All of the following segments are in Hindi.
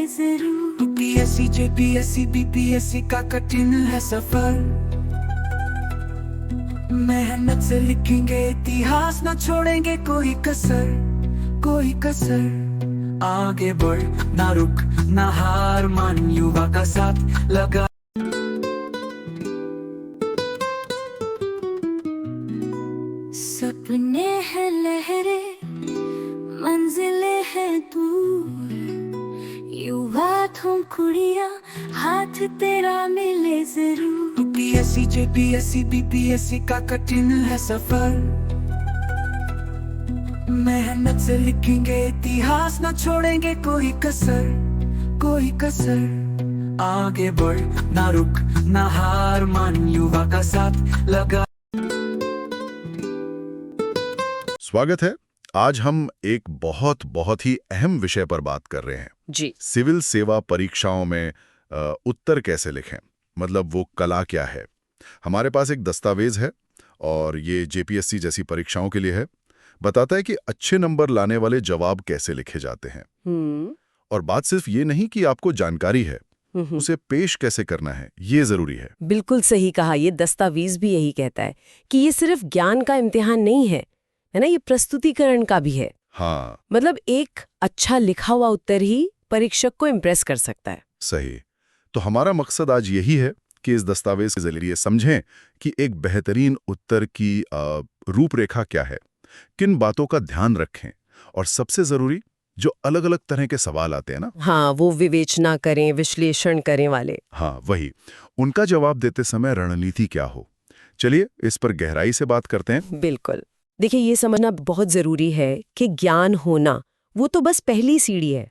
जरूर। यूपीएससी जेपीएससी बीपीएससी का कठिन है सफर, मेहनत से लिखेंगे इतिहास, न छोड़ेंगे कोई कसर, कोई कसर। आगे बढ़ ना रुक ना हार मान, युवा का साथ लगा। सपने हैं लहरे, मंजिलें हैं दूर, युवा तुम कुड़िया, हाथ तेरा मिले जरूर। यूपीएससी जेपीएससी बीपीएससी का कठिन है सफर, मेहनत से लिखेंगे इतिहास, न छोड़ेंगे कोई कसर, कोई कसर। आगे बढ़ ना रुक ना हार मान, युवा का साथ लगा। स्वागत है। आज हम एक बहुत ही अहम विषय पर बात कर रहे हैं जी। सिविल सेवा परीक्षाओं में उत्तर कैसे लिखें, मतलब वो कला क्या है। हमारे पास एक दस्तावेज है और ये जेपीएससी जैसी परीक्षाओं के लिए है। बताता है कि अच्छे नंबर लाने वाले जवाब कैसे लिखे जाते हैं। और बात सिर्फ ये नहीं कि आपको जानकारी है, उसे पेश कैसे करना है ये जरूरी है। बिल्कुल सही कहा। ये दस्तावेज भी यही कहता है कि ये सिर्फ ज्ञान का इम्तिहान नहीं है ना, ये प्रस्तुतिकरण का भी है। हाँ, मतलब एक अच्छा लिखा हुआ उत्तर ही परीक्षक को इम्प्रेस कर सकता है। सही। तो हमारा मकसद आज यही है कि इस दस्तावेज के जरिए समझें कि एक बेहतरीन उत्तर की रूपरेखा क्या है, किन बातों का ध्यान रखें, और सबसे जरूरी जो अलग अलग तरह के सवाल आते हैं ना, हाँ, वो विवेचना करें, विश्लेषण करें वाले। हाँ वही, उनका जवाब देते समय रणनीति क्या हो। चलिए इस पर गहराई से बात करते हैं। बिल्कुल। देखिए, ये समझना बहुत जरूरी है कि ज्ञान होना वो तो बस पहली सीढ़ी है।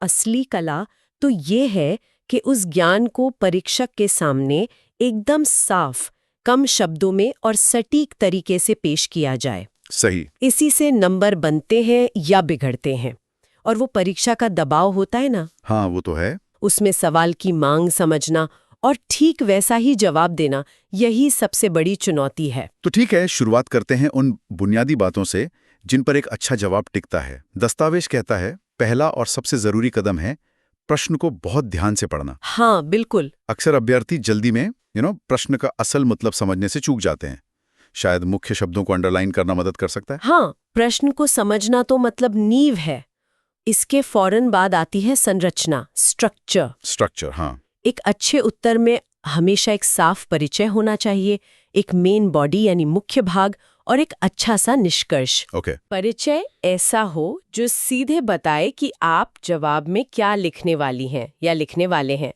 असली कला तो ये है कि उस ज्ञान को परीक्षक के सामने एकदम साफ, कम शब्दों में और सटीक तरीके से पेश किया जाए। सही। इसी से नंबर बनते हैं या बिगड़ते हैं। और वो परीक्षा का दबाव होता है ना, हाँ वो तो है। उसमें सवाल की मांग समझना और ठीक वैसा ही जवाब देना, यही सबसे बड़ी चुनौती है। तो ठीक है, शुरुआत करते हैं उन बुनियादी बातों से जिन पर एक अच्छा जवाब टिकता है। दस्तावेज कहता है पहला और सबसे जरूरी कदम है प्रश्न को बहुत ध्यान से पढ़ना। हाँ बिल्कुल। अक्सर अभ्यर्थी जल्दी में प्रश्न का असल मतलब समझने से चूक जाते हैं। शायद मुख्य शब्दों को अंडरलाइन करना मदद कर सकता है। हाँ, प्रश्न को समझना तो मतलब नींव है। इसके फौरन बाद आती है संरचना, स्ट्रक्चर। हाँ। एक अच्छे उत्तर में हमेशा एक साफ परिचय होना चाहिए, एक मेन बॉडी यानी मुख्य भाग, और एक अच्छा सा निष्कर्ष। परिचय ऐसा हो जो सीधे बताए कि आप जवाब में क्या लिखने वाली हैं या लिखने वाले हैं।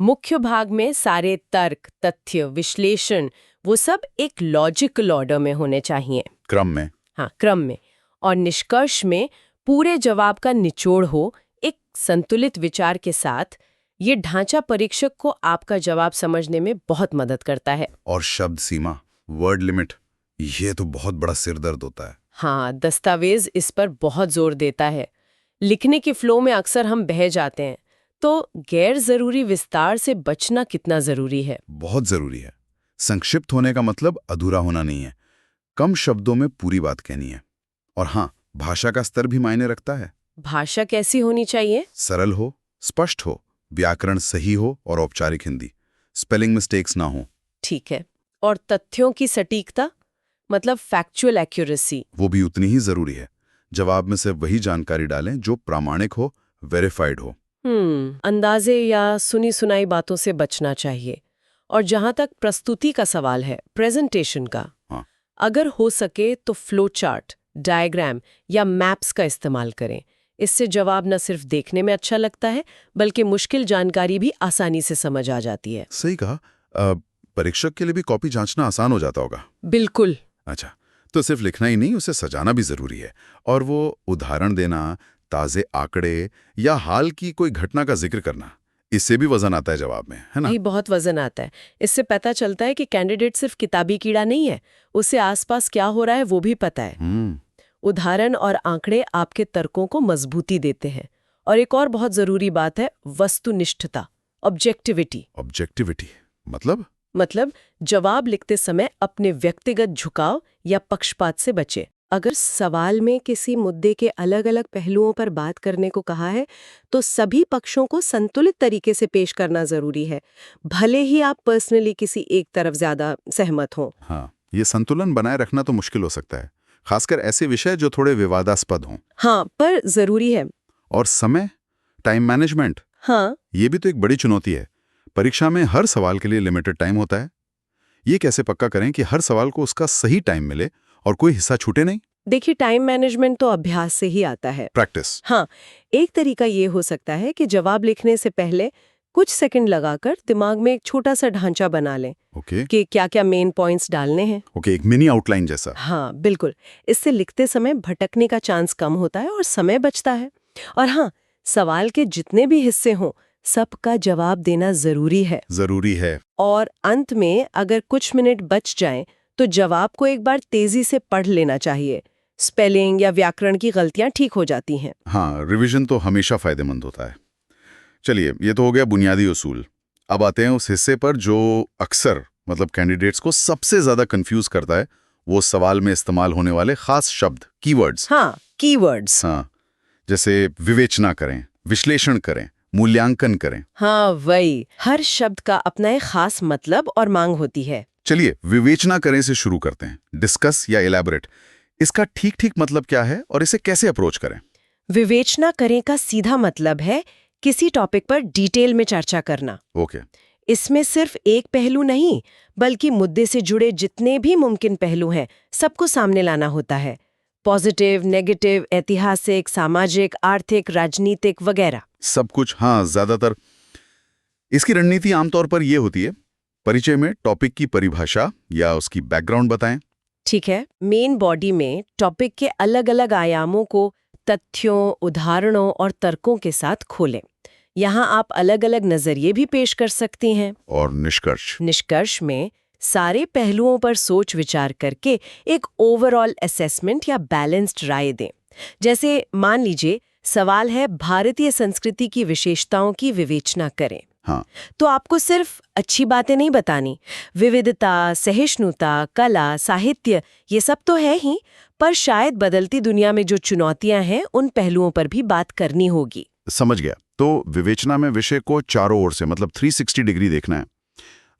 मुख्य भाग में सारे तर्क, तथ्य, विश्लेषण, वो सब एक लॉजिकल ऑर्डर में होने चाहिए, क्रम में। हाँ, क्रम में। और निष्कर्ष में पूरे जवाब का निचोड़ हो, एक संतुलित विचार के साथ। ये ढांचा परीक्षक को आपका जवाब समझने में बहुत मदद करता है। और शब्द सीमा, वर्ड लिमिट, ये तो बहुत बड़ा सिरदर्द होता है। हाँ, दस्तावेज इस पर बहुत जोर देता है। लिखने के फ्लो में अक्सर हम बह जाते हैं, तो गैर जरूरी विस्तार से बचना कितना जरूरी है। बहुत जरूरी है। संक्षिप्त होने का मतलब अधूरा होना नहीं है, कम शब्दों में पूरी बात कहनी है। और हाँ, भाषा का स्तर भी मायने रखता है। भाषा कैसी होनी चाहिए? सरल हो, स्पष्ट हो, व्याकरण सही हो और औपचारिक हिंदी, स्पेलिंग मिस्टेक्स ना हो। ठीक है। और तथ्यों की सटीकता, मतलब फैक्चुअल एक्यूरेसी, वो भी उतनी ही जरूरी है। जवाब में से वही जानकारी डालें जो प्रामाणिक हो, वेरीफाइड हो। अंदाजे या सुनी सुनाई बातों से बचना चाहिए। और जहां तक प्रस्तुति का सवाल है, प्रेजेंटेशन का, हाँ। अगर हो सके तो फ्लो चार्ट, डायग्राम या मैप्स का इस्तेमाल करें। इससे जवाब न सिर्फ देखने में अच्छा लगता है, बल्कि मुश्किल जानकारी भी आसानी से समझ आ जाती है। सही कहा। परीक्षक के लिए भी कॉपी जांचना आसान हो जाता होगा। बिल्कुल। अच्छा, तो सिर्फ लिखना ही नहीं, उसे सजाना भी जरूरी है। और वो उदाहरण देना, ताजे आंकड़े या हाल की कोई घटना का जिक्र करना, इससे भी वजन आता है जवाब में, है ना? यही बहुत वजन आता है। इससे पता चलता है कि कैंडिडेट सिर्फ किताबी कीड़ा नहीं है, उसे आसपास क्या हो रहा है वो भी पता है। उदाहरण और आंकड़े आपके तर्कों को मजबूती देते हैं। और एक और बहुत जरूरी बात है वस्तुनिष्ठता, ऑब्जेक्टिविटी। ऑब्जेक्टिविटी मतलब जवाब लिखते समय अपने व्यक्तिगत झुकाव या पक्षपात से बचे। अगर सवाल में किसी मुद्दे के अलग-अलग पहलुओं पर बात करने को कहा है, तो सभी पक्षों को संतुलित तरीके से पेश करना जरूरी है, भले ही आप पर्सनली किसी एक तरफ ज्यादा सहमत हों। हाँ, ये संतुलन बनाए रखना तो मुश्किल हो सकता है, खासकर ऐसे विषय जो थोड़े विवादास्पद हों। हाँ, पर जरूरी है। और समय, टाइम मैनेजमेंट, हाँ, ये भी तो एक बड़ी चुनौती है। परीक्षा में हर सवाल के लिए लिमिटेड टाइम होता है। ये कैसे पक्का करें कि हर सवाल को उसका सही टाइम मिले और कोई हिस्सा छूटे नहीं? देखिए, टाइम मैनेजमेंट तो अभ्यास से ही आता है। प्रैक्टिस। हाँ, एक तरीका ये हो सकता है कि जवाब लिखने से पहले कुछ सेकंड लगाकर दिमाग में एक छोटा सा ढांचा बना लें ओके कि क्या-क्या मेन पॉइंट्स डालने हैं। ओके, एक मिनी आउटलाइन जैसा। हाँ, बिल्कुल। इससे लिखते समय भटकने का चांस कम होता है और समय बचता है। और हाँ, सवाल के जितने भी हिस्से हों, सबका जवाब देना जरूरी है। और अंत में अगर कुछ मिनट बच जाएं, तो जवाब को एक बार तेजी से पढ़ लेना चाहिए। स्पेलिंग या व्याकरण की गलतियां ठीक हो जाती हैं। हाँ, रिवीजन तो हमेशा फायदेमंद होता है। चलिए, ये तो हो गया बुनियादी उसूल। अब आते हैं उस हिस्से पर जो अक्सर मतलब कैंडिडेट्स को सबसे ज्यादा कंफ्यूज करता है, वो सवाल में इस्तेमाल होने वाले खास शब्द, कीवर्ड्स। हाँ, कीवर्ड्स। हाँ, जैसे विवेचना करें, विश्लेषण करें, मूल्यांकन करें। हाँ, वही। हर शब्द का अपना एक खास मतलब और मांग होती है। चलिए, विवेचना करें से शुरू करते हैं। डिस्कस या इलैबोरेट, इसका ठीक मतलब क्या है और इसे कैसे अप्रोच करें? विवेचना करें का सीधा मतलब है किसी टॉपिक पर डिटेल में चर्चा करना। ओके। इसमें सिर्फ एक पहलू नहीं, बल्कि मुद्दे से जुड़े जितने भी मुमकिन पहलू हैं, सबको सामने लाना होता है। पॉजिटिव, नेगेटिव, ऐतिहासिक, सामाजिक, आर्थिक, राजनीतिक वगैरह। सब कुछ, हाँ, ज्यादातर। इसकी रणनीति आमतौर पर यह होती है, परिचय में टॉपिक की परिभाषा या उसकी बैकग्राउंड बताएं। ठीक है, मेन बॉडी में टॉपिक के अलग-अलग आयामों को तथ्यों, उदाहरणों और तर्कों के साथ खोलें। यहाँ आप अलग-अलग नजरिए भी पेश कर सकती हैं। और निष्कर्ष में सारे पहलुओं पर सोच विचार करके एक ओवरऑल असेसमेंट या बैलेंस्ड राय दें। जैसे मान लीजिए सवाल है, भारतीय संस्कृति की विशेषताओं की विवेचना करें। हाँ, तो आपको सिर्फ अच्छी बातें नहीं बतानी, विविधता, सहिष्णुता, कला, साहित्य, ये सब तो है ही, पर शायद बदलती दुनिया में जो चुनौतियां हैं, उन पहलुओं पर भी बात करनी होगी। समझ गया। तो विवेचना में विषय को चारों ओर से मतलब 360 डिग्री देखना है।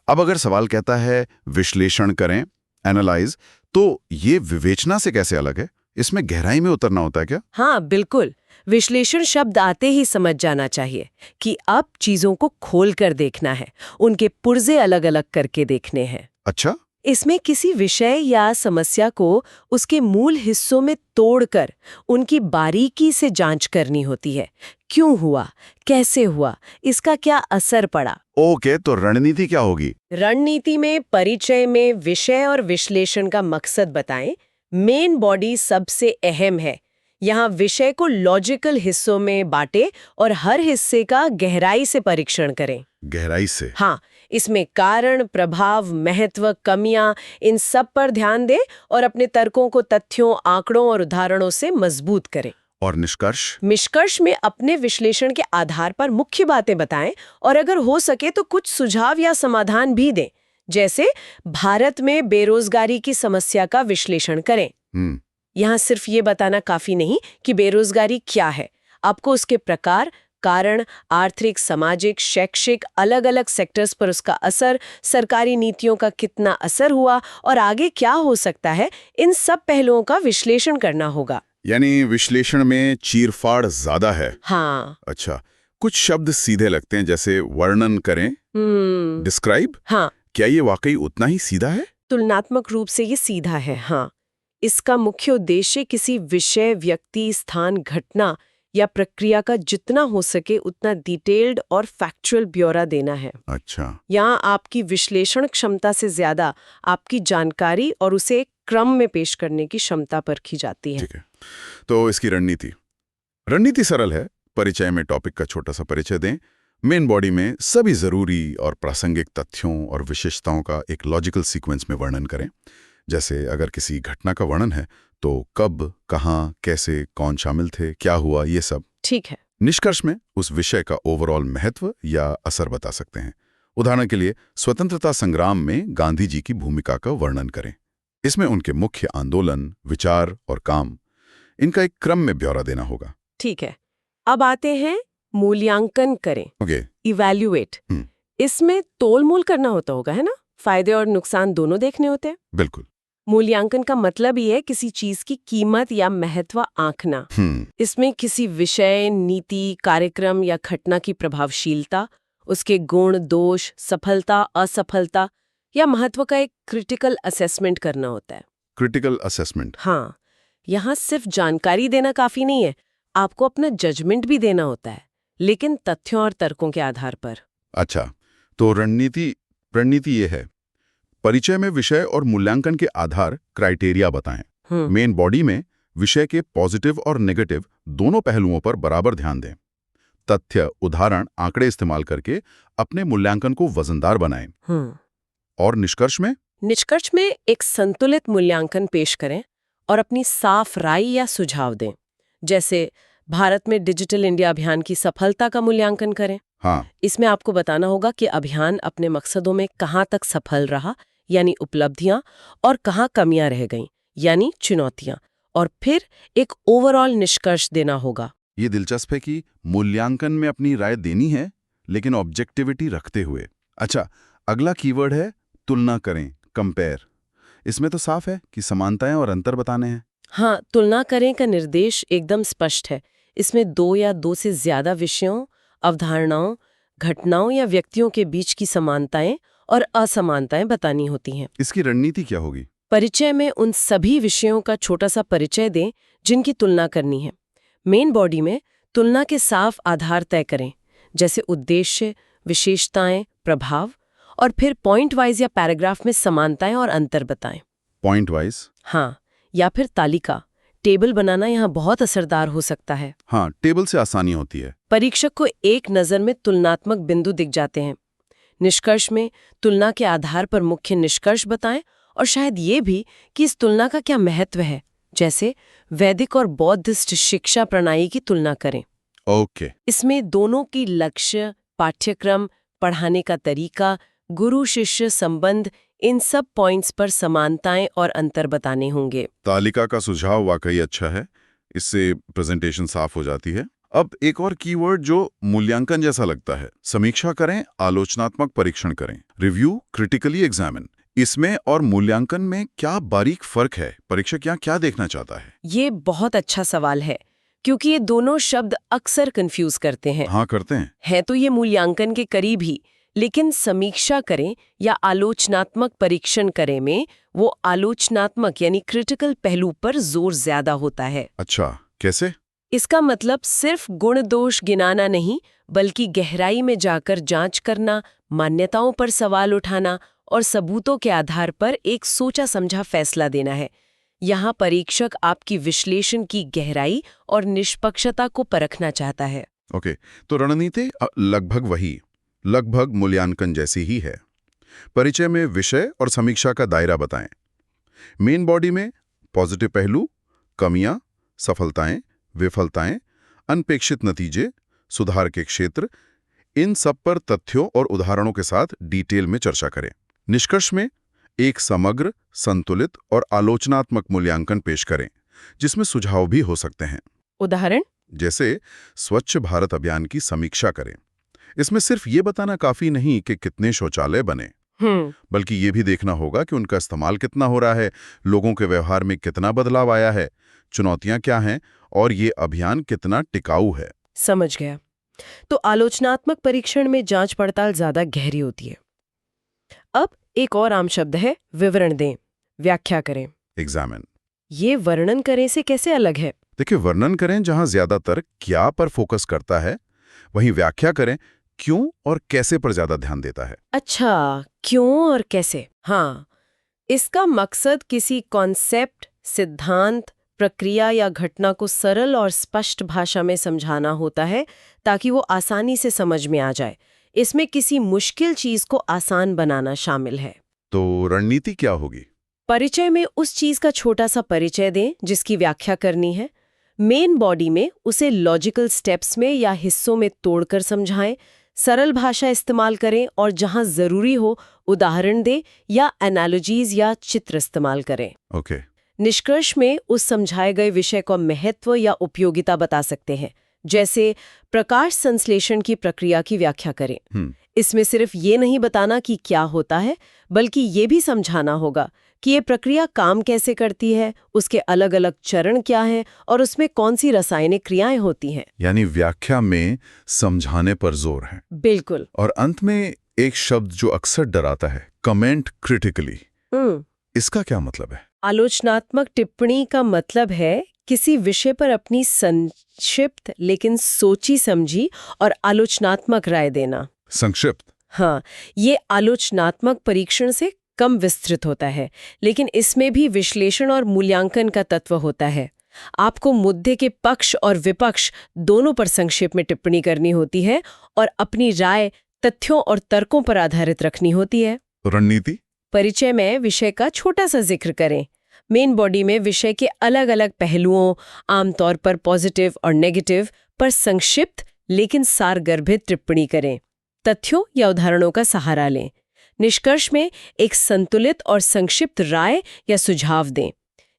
अब अगर सवाल कहता है विश्लेषण करें, एनालाइज, तो ये विवेचना से कैसे अलग है? इसमें गहराई में उतरना होता है क्या? हाँ, बिल्कुल। विश्लेषण शब्द आते ही समझ जाना चाहिए कि अब चीजों को खोल कर देखना है, उनके पुर्जे अलग-अलग करके देखने हैं। अच्छा। इसमें किसी विषय या समस्या को उसके मूल हिस्सों में तोड़कर उनकी बारीकी से जांच करनी होती है। क्यों हुआ, कैसे हुआ, इसका क्या असर पड़ा। ओके, तो रणनीति क्या होगी? रणनीति में परिचय में विषय और विश्लेषण का मकसद बताएं। मेन बॉडी सबसे अहम है। यहाँ विषय को लॉजिकल हिस्सों में बांटे और हर हिस्से का गहराई से परीक्षण करें। गहराई से? हाँ, इसमें कारण, प्रभाव, महत्व, कमियां, इन सब पर ध्यान दें और अपने तर्कों को तथ्यों, आंकड़ों और उदाहरणों से मजबूत करें। और निष्कर्ष में अपने विश्लेषण के आधार पर मुख्य बातें बताएं और अगर हो सके तो कुछ सुझाव या समाधान भी दें। जैसे भारत में बेरोजगारी की समस्या का विश्लेषण करें। यहाँ सिर्फ ये बताना काफी नहीं कि बेरोजगारी क्या है, आपको उसके प्रकार, कारण, आर्थिक, सामाजिक, शैक्षिक, अलग-अलग सेक्टर्स पर उसका असर, सरकारी नीतियों का कितना असर हुआ और आगे क्या हो सकता है, इन सब पहलुओं का विश्लेषण करना होगा। यानी विश्लेषण में चीरफाड़ ज्यादा है। हाँ। अच्छा, कुछ शब्द सीधे लगते हैं, जैसे वर्णन करें, डिस्क्राइब। हाँ। क्या ये वाकई उतना ही सीधा है? तुलनात्मक रूप से ये सीधा है। हाँ, इसका मुख्य उद्देश्य किसी विषय, व्यक्ति, स्थान, घटना या प्रक्रिया का जितना हो सके उतना डिटेल्ड और फैक्चुअल ब्यौरा देना है। अच्छा। यहाँ आपकी विश्लेषण क्षमता से ज्यादा आपकी जानकारी और उसे क्रम में पेश करने की क्षमता परखी जाती है। ठीक है, तो इसकी रणनीति सरल है। परिचय में टॉपिक का छोटा सा परिचय दें, मेन बॉडी में सभी जरूरी और प्रासंगिक तथ्यों और विशेषताओं का एक लॉजिकल सीक्वेंस में वर्णन करें। जैसे अगर किसी घटना का वर्णन है तो कब, कहाँ, कैसे, कौन शामिल थे, क्या हुआ, ये सब। ठीक है। निष्कर्ष में उस विषय का ओवरऑल महत्व या असर बता सकते हैं। उदाहरण के लिए स्वतंत्रता संग्राम में गांधी जी की भूमिका का वर्णन करें। इसमें उनके मुख्य आंदोलन, विचार और काम, इनका एक क्रम में ब्यौरा देना होगा। ठीक है, अब आते हैं मूल्यांकन करें, ओके। इवैल्यूएट। इसमें तोल-मोल करना होगा, है ना? फायदे और नुकसान दोनों देखने होते हैं। बिल्कुल। मूल्यांकन का मतलब ही है किसी चीज की कीमत या महत्व आंकना। इसमें किसी विषय, नीति, कार्यक्रम या घटना की प्रभावशीलता, उसके गुण, दोष, सफलता, असफलता या महत्व का एक क्रिटिकल असेसमेंट करना होता है। Critical assessment. हाँ, यहाँ सिर्फ जानकारी देना काफी नहीं है, आपको अपना जजमेंट भी देना होता है, लेकिन तथ्यों और तर्कों के आधार पर। अच्छा, तो रणनीति ये है, परिचय में विषय और मूल्यांकन के आधार क्राइटेरिया बताएं। मेन बॉडी में विषय के पॉजिटिव और नेगेटिव दोनों पहलुओं पर बराबर ध्यान दें। तथ्य, उदाहरण, आंकड़े इस्तेमाल करके अपने मूल्यांकन को वजनदार बनाएं। और निष्कर्ष में एक संतुलित मूल्यांकन पेश करें और अपनी साफ राय या सुझाव दें। जैसे भारत में डिजिटल इंडिया अभियान की सफलता का मूल्यांकन करें। हाँ। इसमें आपको बताना होगा कि अभियान अपने मकसदों में कहाँ तक सफल रहा, यानी उपलब्धियां, और कहाँ कमियां रह गईं, यानी चुनौतियां, और फिर एक ओवरऑल निष्कर्ष देना होगा। ये दिलचस्प है कि मूल्यांकन में अपनी राय देनी है, लेकिन ऑब्जेक्टिविटी रखते हुए। अच्छा, अगला कीवर्ड है तुलना करें, कंपेयर। इसमें तो साफ है कि समानताएं और अंतर बताने हैं। हाँ, तुलना करें का निर्देश एकदम स्पष्ट है। इसमें 2 या 2 से ज्यादा विषयों, अवधारणाओं, घटनाओं या व्यक्तियों के बीच की समानताएं और असमानताएं बतानी होती हैं। इसकी रणनीति क्या होगी? परिचय में उन सभी विषयों का छोटा सा परिचय दें जिनकी तुलना करनी है। मेन बॉडी में तुलना के साफ आधार तय करें, जैसे उद्देश्य, विशेषताएं, प्रभाव, और फिर पॉइंट वाइज या पैराग्राफ में समानताएं और अंतर बताएं। Point wise? हाँ, या फिर तालिका, टेबल बनाना यहाँ बहुत असरदार हो सकता है। हाँ, टेबल से आसानी होती है। परीक्षक को एक नज़र में तुलनात्मक बिंदु दिख जाते हैं। निष्कर्ष में तुलना के आधार पर मुख्य निष्कर्ष बताएं, और शायद ये भी कि इस तुलना का क्या महत्व है, जैसे वैदिक और बौद्धिस्ट शिक्षा प्रणाली की तुलना करें। ओके। इसमें दोनों की लक्ष्य, पाठ्यक्रम, पढ़ाने का तरीका, गुरु शिष्य संबंध, इन सब पॉइंट्स पर समानताएं और अंतर बताने होंगे। तालिका का सुझाव वाकई अच्छा है, इससे प्रेजेंटेशन साफ हो जाती है। अब एक और कीवर्ड जो मूल्यांकन जैसा लगता है, समीक्षा करें, आलोचनात्मक परीक्षण करें, रिव्यू, क्रिटिकली एग्जामिन। इसमें और मूल्यांकन में क्या बारीक फर्क है? परीक्षक यहाँ क्या देखना चाहता है? ये बहुत अच्छा सवाल है, क्योंकि ये दोनों शब्द अक्सर कंफ्यूज करते हैं। हाँ, करते हैं। है तो ये मूल्यांकन के करीब ही, लेकिन समीक्षा करें या आलोचनात्मक परीक्षण करें में वो आलोचनात्मक यानी क्रिटिकल पहलू पर जोर ज्यादा होता है। अच्छा, कैसे? इसका मतलब सिर्फ गुण दोष गिनाना नहीं, बल्कि गहराई में जाकर जांच करना, मान्यताओं पर सवाल उठाना और सबूतों के आधार पर एक सोचा समझा फैसला देना है। यहाँ परीक्षक आपकी विश्लेषण की गहराई और निष्पक्षता को परखना चाहता है। ओके, तो रणनीति लगभग मूल्यांकन जैसी ही है। परिचय में विषय और समीक्षा का दायरा बताएं। मेन बॉडी में पॉजिटिव पहलू, कमियां, सफलताएं, विफलताएं, अनपेक्षित नतीजे, सुधार के क्षेत्र, इन सब पर तथ्यों और उदाहरणों के साथ डिटेल में चर्चा करें। निष्कर्ष में एक समग्र, संतुलित और आलोचनात्मक मूल्यांकन पेश करें, जिसमें सुझाव भी हो सकते हैं। उदाहरण? जैसे स्वच्छ भारत अभियान की समीक्षा करें। इसमें सिर्फ ये बताना काफी नहीं कि कितने शौचालय बने, बल्कि ये भी देखना होगा कि उनका इस्तेमाल कितना हो रहा है, लोगों के व्यवहार में कितना बदलाव आया है, चुनौतियां क्या हैं और ये अभियान कितना टिकाऊ है। समझ गया। तो आलोचनात्मक परीक्षण में जांच पड़ताल ज्यादा गहरी होती है। अब एक और आम शब्द है विवरण दें, व्याख्या करें। एग्जामिन। ये वर्णन करें से कैसे अलग है? देखिए, वर्णन करें जहां ज्यादातर क्या पर फोकस करता है, वहीं व्याख्या करें क्यों और कैसे पर ज्यादा ध्यान देता है। अच्छा, क्यों और कैसे। हाँ, इसका मकसद किसी कॉन्सेप्ट, सिद्धांत, प्रक्रिया या घटना को सरल और स्पष्ट भाषा में समझाना होता है, ताकि वो आसानी से समझ में आ जाए। इसमें किसी मुश्किल चीज को आसान बनाना शामिल है। तो रणनीति क्या होगी? परिचय में उस चीज का छोटा सा परिचय दें जिसकी व्याख्या करनी है। मेन बॉडी में उसे लॉजिकल स्टेप्स में या हिस्सों में तोड़कर समझाएं। सरल भाषा इस्तेमाल करें और जहां जरूरी हो उदाहरण दें या एनालॉजीज या चित्र इस्तेमाल करें। ओके। निष्कर्ष में उस समझाए गए विषय का महत्व या उपयोगिता बता सकते हैं, जैसे प्रकाश संश्लेषण की प्रक्रिया की व्याख्या करें। इसमें सिर्फ ये नहीं बताना कि क्या होता है, बल्कि ये भी समझाना होगा कि ये प्रक्रिया काम कैसे करती है, उसके अलग अलग चरण क्या हैं और उसमें कौन सी रासायनिक क्रियाएं होती हैं। यानी व्याख्या में समझाने पर जोर है। बिल्कुल। और अंत में एक शब्द जो अक्सर डराता है, कमेंट क्रिटिकली। इसका क्या मतलब है? आलोचनात्मक टिप्पणी का मतलब है किसी विषय पर अपनी संक्षिप्त लेकिन सोची समझी और आलोचनात्मक राय देना। संक्षिप्त? हाँ, ये आलोचनात्मक परीक्षण से कम विस्तृत होता है, लेकिन इसमें भी विश्लेषण और मूल्यांकन का तत्व होता है। आपको मुद्दे के पक्ष और विपक्ष दोनों पर संक्षेप में टिप्पणी करनी होती है और अपनी राय तथ्यों और तर्कों पर आधारित रखनी होती है। रणनीति? परिचय में विषय का छोटा सा जिक्र करें। मेन बॉडी में विषय के अलग अलग पहलुओं, आमतौर पर पॉजिटिव और नेगेटिव, पर संक्षिप्त लेकिन सारगर्भित टिप्पणी करें। तथ्यों या उदाहरणों का सहारा लें। निष्कर्ष में एक संतुलित और संक्षिप्त राय या सुझाव दें।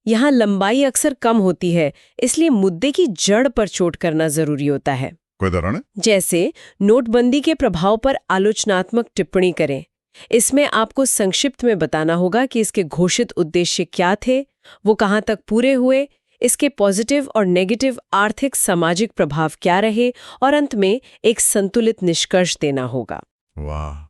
यहाँ लंबाई अक्सर कम होती है, इसलिए मुद्दे की जड़ पर चोट करना जरूरी होता है। कोई उदाहरण? जैसे नोटबंदी के प्रभाव पर आलोचनात्मक टिप्पणी करें। इसमें आपको संक्षिप्त में बताना होगा कि इसके घोषित उद्देश्य क्या थे, वो कहाँ तक पूरे हुए, इसके पॉजिटिव और नेगेटिव आर्थिक सामाजिक प्रभाव क्या रहे, और अंत में एक संतुलित निष्कर्ष देना होगा। वाह!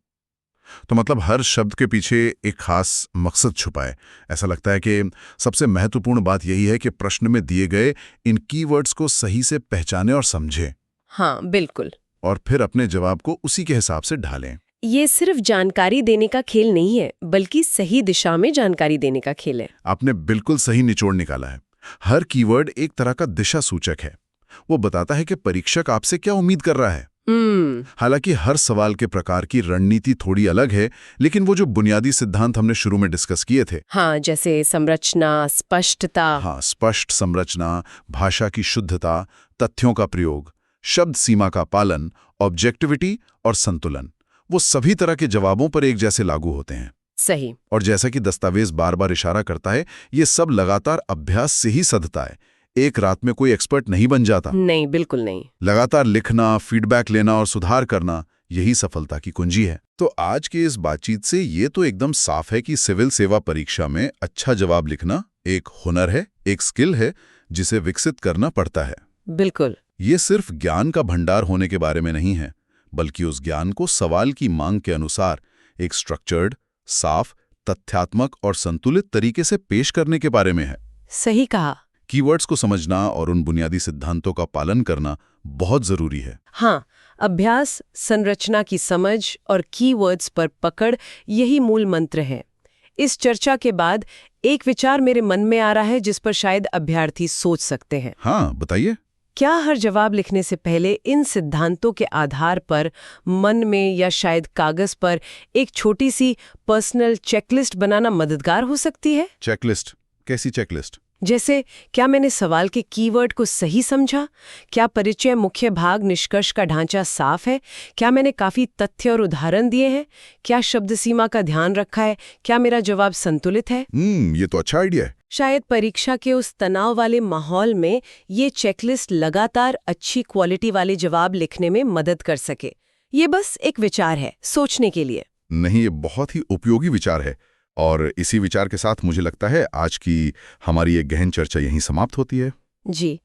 तो मतलब हर शब्द के पीछे एक खास मकसद छुपा है। ऐसा लगता है कि सबसे महत्वपूर्ण बात यही है कि प्रश्न में दिए गए इन कीवर्ड्स को सही से पहचानें और समझें। हाँ, बिल्कुल। और फिर अपने जवाब को उसी के हिसाब से ढालें। ये सिर्फ जानकारी देने का खेल नहीं है, बल्कि सही दिशा में जानकारी देने का खेल है। आपने बिल्कुल सही निचोड़ निकाला है। हर कीवर्ड एक तरह का दिशा सूचक है। वो बताता है कि परीक्षक आपसे क्या उम्मीद कर रहा है। हालांकि हर सवाल के प्रकार की रणनीति थोड़ी अलग है, लेकिन वो जो बुनियादी सिद्धांत हमने शुरू में डिस्कस किए थे, हाँ, जैसे संरचना, स्पष्टता, हाँ, स्पष्ट संरचना, भाषा की शुद्धता, तथ्यों का प्रयोग, शब्द सीमा का पालन, ऑब्जेक्टिविटी और संतुलन, वो सभी तरह के जवाबों पर एक जैसे लागू होते हैं। सही। और जैसा कि दस्तावेज बार बार इशारा करता है, ये सब लगातार अभ्यास से ही सधता है। एक रात में कोई एक्सपर्ट नहीं बन जाता। नहीं, बिल्कुल नहीं। लगातार लिखना, फीडबैक लेना और सुधार करना, यही सफलता की कुंजी है। तो आज की इस बातचीत से ये तो एकदम साफ है कि सिविल सेवा परीक्षा में अच्छा जवाब लिखना एक हुनर है, एक स्किल है, जिसे विकसित करना पड़ता है। बिल्कुल। ये सिर्फ ज्ञान का भंडार होने के बारे में नहीं है, बल्कि उस ज्ञान को सवाल की मांग के अनुसार एक स्ट्रक्चर्ड, साफ, तथ्यात्मक और संतुलित तरीके से पेश करने के बारे में है। सही कहा। कीवर्ड्स को समझना और उन बुनियादी सिद्धांतों का पालन करना बहुत जरूरी है। हाँ, अभ्यास, संरचना की समझ और कीवर्ड्स पर पकड़, यही मूल मंत्र है। इस चर्चा के बाद एक विचार मेरे मन में आ रहा है जिस पर शायद अभ्यर्थी सोच सकते हैं। हाँ, बताइए। क्या हर जवाब लिखने से पहले इन सिद्धांतों के आधार पर मन में या शायद कागज पर एक छोटी सी पर्सनल चेकलिस्ट बनाना मददगार हो सकती है? चेकलिस्ट? कैसी चेकलिस्ट? जैसे, क्या मैंने सवाल के कीवर्ड को सही समझा? क्या परिचय, मुख्य भाग, निष्कर्ष का ढांचा साफ है? क्या मैंने काफी तथ्य और उदाहरण दिए हैं? क्या शब्द सीमा का ध्यान रखा है? क्या मेरा जवाब संतुलित है? ये तो अच्छा आइडिया है। शायद परीक्षा के उस तनाव वाले माहौल में ये चेकलिस्ट लगातार अच्छी क्वालिटी वाले जवाब लिखने में मदद कर सके। ये बस एक विचार है, सोचने के लिए। नहीं, ये बहुत ही उपयोगी विचार है। और इसी विचार के साथ मुझे लगता है आज की हमारी ये गहन चर्चा यहीं समाप्त होती है। जी।